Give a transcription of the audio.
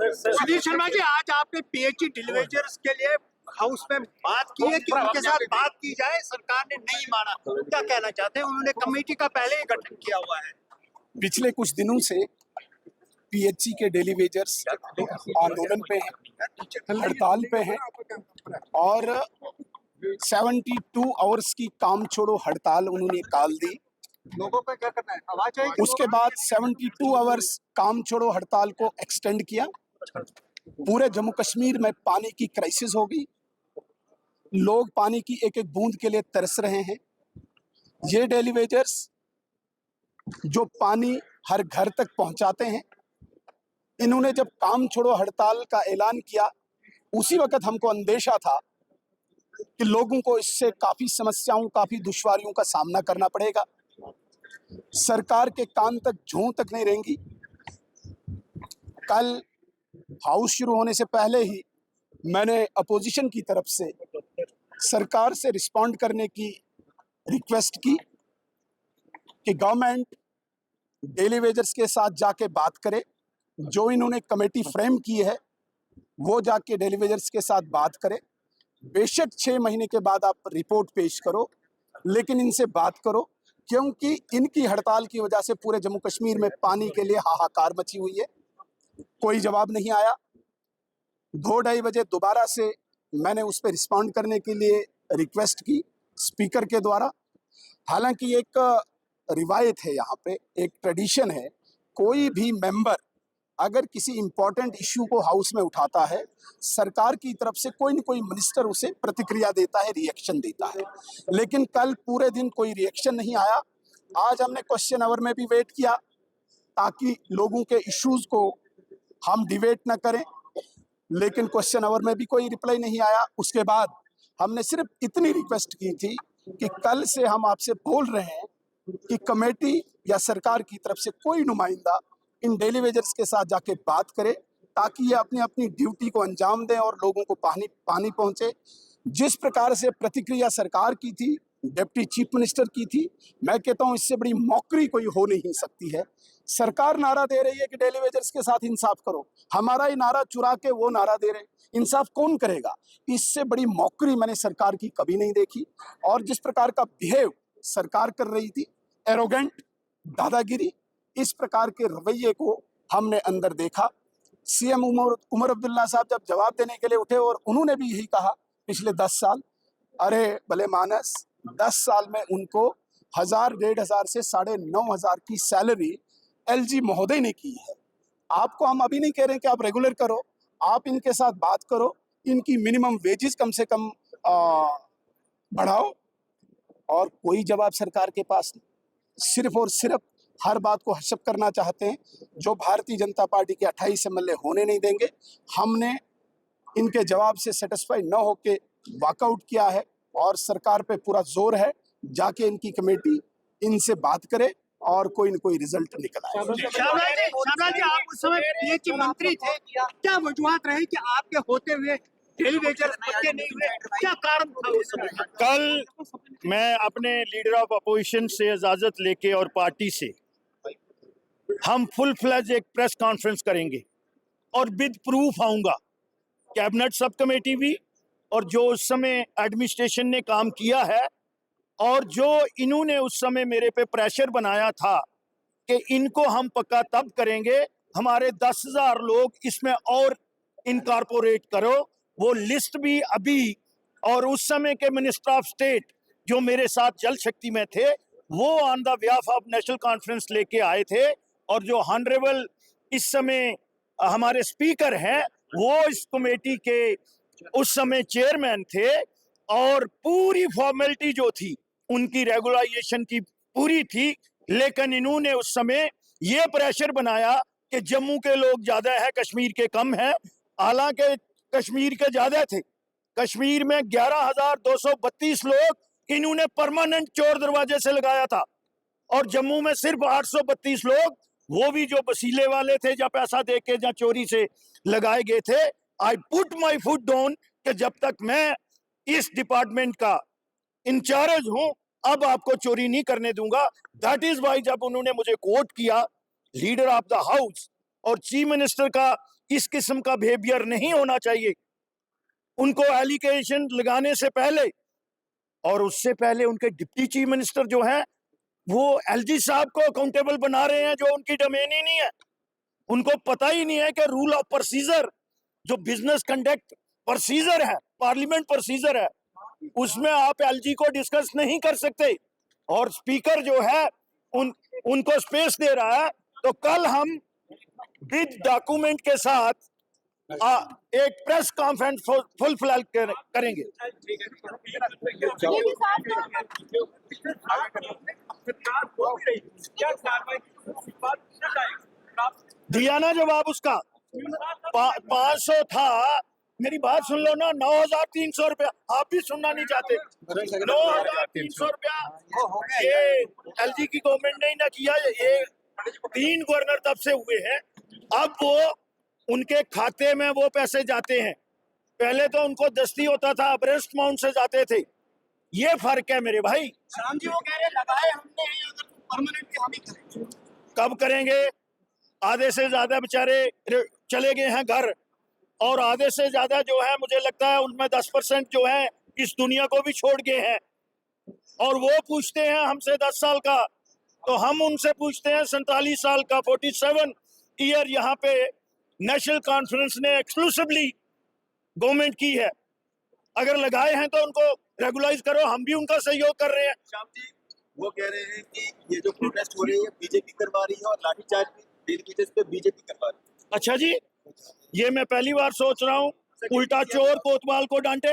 सुनील शर्मा जी, आज आपने पीएचई डिलीवरेजर्स के लिए हाउस में बात की है कि उनके साथ बात की जाए, सरकार ने नहीं माना। क्या कहना चाहते हैं? उन्होंने कमेटी का पहले ही गठन किया हुआ है। पिछले कुछ दिनों से पीएचई के डेली वेजर्स आंदोलन पे हैं, हड़ताल पे हैं और 72 आवर्स की काम छोड़ो हड़ताल उन्होंने काल दी। लोगों को क्या करना है? आवाज आएगी। उसके बाद 72 आवर्स काम छोड़ो हड़ताल को एक्सटेंड किया। पूरे जम्मू कश्मीर में पानी की क्राइसिस हो गई। लोग पानी की एक एक बूंद के लिए तरस रहे हैं। ये डेली वेजर्स जो पानी हर घर तक पहुंचाते हैं, इन्होंने जब काम छोड़ो हड़ताल का ऐलान किया, उसी वक्त हमको अंदेशा था कि लोगों को इससे काफी समस्याओं, काफी दुश्वारियों का सामना करना पड़ेगा। सरकार के कान तक जूं तक नहीं रहेंगी। कल हाउस शुरू होने से पहले ही मैंने अपोजिशन की तरफ से सरकार से रिस्पॉन्ड करने की रिक्वेस्ट की कि गवर्नमेंट डेली वेजर्स के साथ जाके बात करे। जो इन्होंने कमेटी फ्रेम की है वो जाके डेली वेजर्स के साथ बात करे। बेशक 6 महीने के बाद आप रिपोर्ट पेश करो, लेकिन इनसे बात करो, क्योंकि इनकी हड़ताल की वजह से पूरे जम्मू कश्मीर में पानी के लिए हाहाकार मची हुई है। कोई जवाब नहीं आया। 2-2:30 बजे दोबारा से मैंने उस पर रिस्पॉन्ड करने के लिए रिक्वेस्ट की स्पीकर के द्वारा। हालांकि एक रिवायत है, यहाँ पे एक ट्रेडिशन है, कोई भी मेंबर अगर किसी इंपॉर्टेंट इश्यू को हाउस में उठाता है, सरकार की तरफ से कोई न कोई मिनिस्टर उसे प्रतिक्रिया देता है, रिएक्शन देता है। लेकिन कल पूरे दिन कोई रिएक्शन नहीं आया। आज हमने क्वेश्चन आवर में भी वेट किया ताकि लोगों के इश्यूज को हम डिबेट न करें, लेकिन क्वेश्चन आवर में भी कोई रिप्लाई नहीं आया। उसके बाद हमने सिर्फ इतनी रिक्वेस्ट की थी कि कल से हम आपसे बोल रहे हैं कि कमेटी या सरकार की तरफ से कोई नुमाइंदा इन डेली वेजर्स के साथ जाके बात करे, ताकि ये अपनी अपनी ड्यूटी को अंजाम दें और लोगों को पानी पहुंचे। जिस प्रकार से प्रतिक्रिया सरकार की थी, डिप्टी चीफ मिनिस्टर की थी, मैं कहता हूं इससे बड़ी मौकरी कोई हो नहीं सकती है। सरकार नारा दे रही है कि डेली वेजर्स के साथ इंसाफ करो, हमारा ही नारा चुरा के वो नारा दे रहे हैं। इंसाफ कौन करेगा? इससे बड़ी मौकरी मैंने सरकार की कभी नहीं देखी। और जिस प्रकार का बिहेव सरकार कर रही थी, एरोगेंट, दादागिरी, इस प्रकार के रवैये को हमने अंदर देखा। सीएम उमर अब्दुल्ला साहब जब जवाब देने के लिए उठे और उन्होंने भी यही कहा पिछले 10 साल, अरे भले मानस, 10 साल में उनको 1000-1500 से 9500 की सैलरी एलजी महोदय ने की है। आपको हम अभी नहीं कह रहे हैं कि आप रेगुलर करो, आप इनके साथ बात करो, इनकी मिनिमम वेजेस कम से कम बढ़ाओ। और कोई जवाब सरकार के पास नहीं। सिर्फ और सिर्फ हर बात को हशप करना चाहते हैं, जो भारतीय जनता पार्टी के 28 एमएलए होने नहीं देंगे। हमने इनके जवाब से सेटिस्फाई न होके वॉकआउट किया है और सरकार पे पूरा जोर है, जाके इनकी कमेटी इनसे बात करे और कोई न कोई रिजल्ट निकल आए। शाहबाज जी, आप उस समय पीएचई मंत्री थे, क्या वजूहत रही कि आपके होते हुए डेली वेजर्स पक्के नहीं हुए? क्या कारण था उस समय? कल मैं अपने लीडर ऑफ अपोजिशन से इजाजत लेके और पार्टी से हम फुल फ्लैज एक प्रेस कॉन्फ्रेंस करेंगे और विद प्रूफ आऊंगा। कैबिनेट सब कमेटी भी, और जो उस समय एडमिनिस्ट्रेशन ने काम किया है और जो इन्होंने उस समय मेरे पे प्रेशर बनाया था कि इनको हम पक्का तब करेंगे, हमारे 10,000 लोग इसमें और इनकॉर्पोरेट करो, वो लिस्ट भी अभी, और उस समय के मिनिस्टर ऑफ स्टेट जो मेरे साथ जल शक्ति में थे, वो on the behalf of national conference लेके आए थे। और जो ऑनरेबल इस समय हमारे स्पीकर हैं, वो इस कमेटी के उस समय चेयरमैन थे, और पूरी फॉर्मेलिटी जो थी उनकी रेगुलाइजेशन की पूरी थी। लेकिन इन्होंने उस समय ये प्रेशर बनाया कि जम्मू के लोग ज्यादा है, कश्मीर के कम है। हालांकि कश्मीर के ज्यादा थे। कश्मीर में 11,232 लोग इन्होंने परमानेंट चोर दरवाजे से लगाया था, और जम्मू में सिर्फ 832 लोग, वो भी जो वसीले वाले थे, या पैसा दे के या चोरी से लगाए गए थे। I put my foot down कि जब तक मैं इस डिपार्टमेंट का इंचार्ज हूं, अब आपको चोरी नहीं करने दूंगा। दैट इज वाई जब उन्होंने मुझे कोट किया लीडर ऑफ द हाउस और चीफ मिनिस्टर का इस किस्म का बिहेवियर नहीं होना चाहिए। उनको एलिगेशन लगाने से पहले और उससे पहले उनके डिप्टी चीफ मिनिस्टर जो हैं वो एलजी साहब को अकाउंटेबल बना रहे हैं, जो उनकी डोमेन ही नहीं है। उनको पता ही नहीं है कि रूल ऑफ प्रोसीजर, जो बिजनेस कंडक्ट प्रोसीजर है, पार्लियामेंट प्रोसीजर है, उसमें आप एलजी को डिस्कस नहीं कर सकते। और स्पीकर जो है उनको स्पेस दे रहा है। तो कल हम विद डॉक्यूमेंट के साथ एक प्रेस कॉन्फ्रेंस फुलफिल करेंगे। दिया ना जवाब उसका। 500 था, मेरी बात सुन लो ना। 9,300 रुपया, आप भी सुनना नहीं चाहते। 9,300 रुपया ये एलजी की गवर्नमेंट ने ही ना किया, ये 3 गवर्नर तब से हुए हैं। अब वो उनके खाते में वो पैसे जाते हैं। पहले तो उनको दस्ती होता था, अब रेस्ट अमाउंट से जाते थे। ये फर्क है मेरे भाई। श्याम जी वो कह रहे लगाए हमने, अगर परमानेंट हम ही करेंगे। कब करेंगे? आधे से ज्यादा बेचारे चले गए हैं घर, और आधे से ज्यादा जो है मुझे लगता है उनमें 10% जो है इस दुनिया को भी छोड़ गए हैं। और वो पूछते हैं हमसे 10 साल का, तो हम उनसे पूछते हैं 47 साल का। 47 ईयर यहाँ पे नेशनल कॉन्फ्रेंस ने एक्सक्लूसिवली गवर्नमेंट की है। अगर लगाए हैं तो उनको रेगुलाइज करो, हम भी उनका सहयोग कर रहे हैं। श्याम जी वो कह रहे हैं कि ये जो प्रोटेस्ट हो रही है बीजेपी करवा रही है और लाठीचार्ज भी डेली बेसिस पे बीजेपी करवा रही है। अच्छा जी, ये मैं पहली बार सोच रहा हूँ उल्टा चोर कोतवाल को डांटे।